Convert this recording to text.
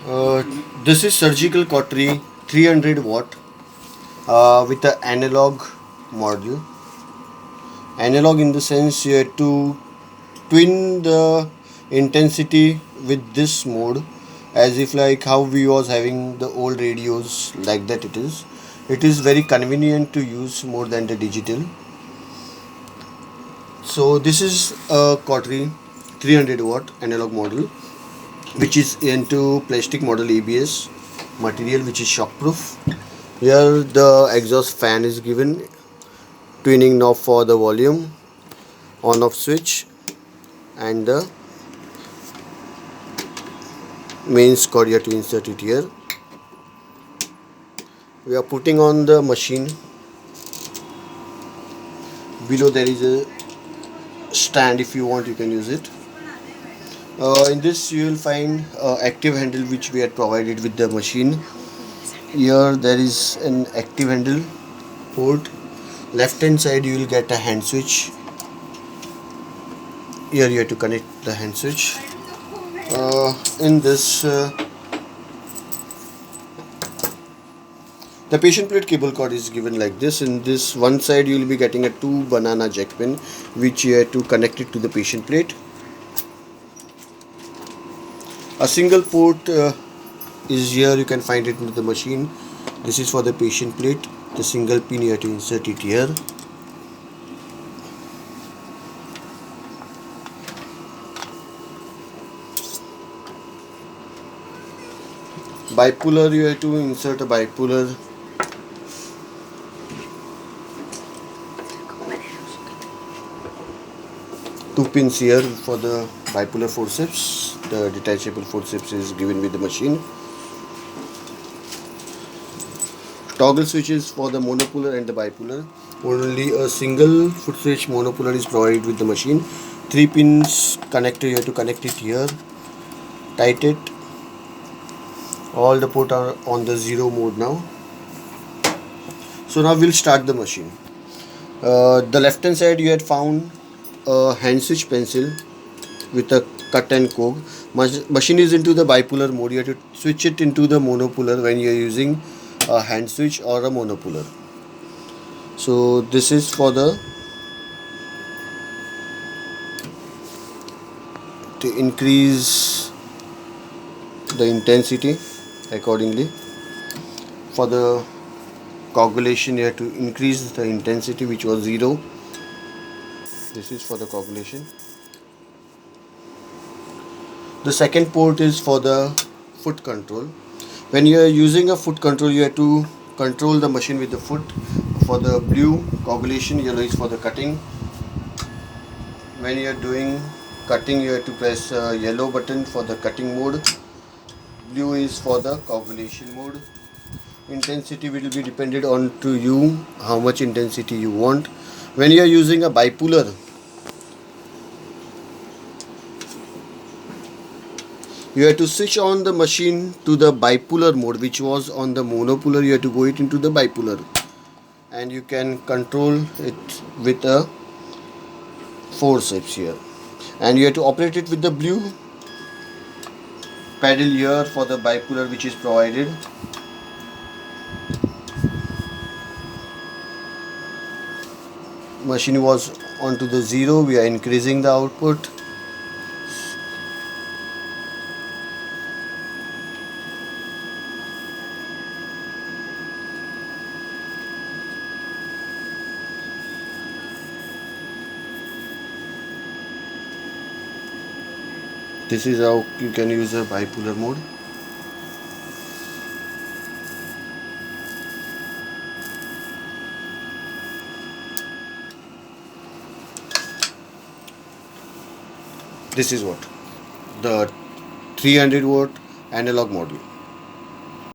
Uh, this is surgical cautery 300 watt with the analog model. Analog in the sense you have to twin the intensity with this mode, as if like how we was having the old radios, like that it is very convenient to use more than the digital. So this is a cautery 300 watt analog model which is into plastic model ABS material, which is shockproof. Here the exhaust fan is given, tuning knob for the volume, on off switch, and the mains cord here to insert it here. We are putting on the machine. Below there is a stand, if you want you can use it. In this you will find active handle which we had provided with the machine. Here there is an active handle port. Left hand side you will get a hand switch. Here you have to connect the hand switch. In this the patient plate cable cord is given like this. In this one side you will be getting a 2 banana jack pin which you have to connect it to the patient plate. A single port is here, you can find it into the machine. This is for the patient plate. The single pin you have to insert it here. Bipolar, you have to insert a bipolar. Two pins here for the bipolar forceps. The detachable forceps is given with the machine. Toggle switches for the monopolar and the bipolar. Only a single foot switch monopolar is provided with the machine. 3 pins connector, you have to connect it here. Tight it. All the ports are on the 0 mode now. So now we'll start the machine. The left hand side you had found a hand switch pencil with a cut and coke. Machine is into the bipolar mode. You have to switch it into the monopolar when you are using a hand switch or a monopolar. So this is for the to increase the intensity accordingly. For the coagulation you have to increase the intensity, which was 0. This is for the coagulation. The second port is for the foot control. When you are using a foot control, you have to control the machine with the foot. For the blue, coagulation, yellow is for the cutting. When you are doing cutting, you have to press yellow button for the cutting mode. Blue is for the coagulation mode. Intensity will be dependent on to you, how much intensity you want. When you are using a bipolar, you have to switch on the machine to the bipolar mode, which was on the monopolar. You have to go it into the bipolar, and you can control it with a forceps here, and you have to operate it with the blue pedal here for the bipolar, which is provided. Machine was onto the 0. We are increasing the output. This is how you can use a bipolar mode. This is what the 300 watt analog module.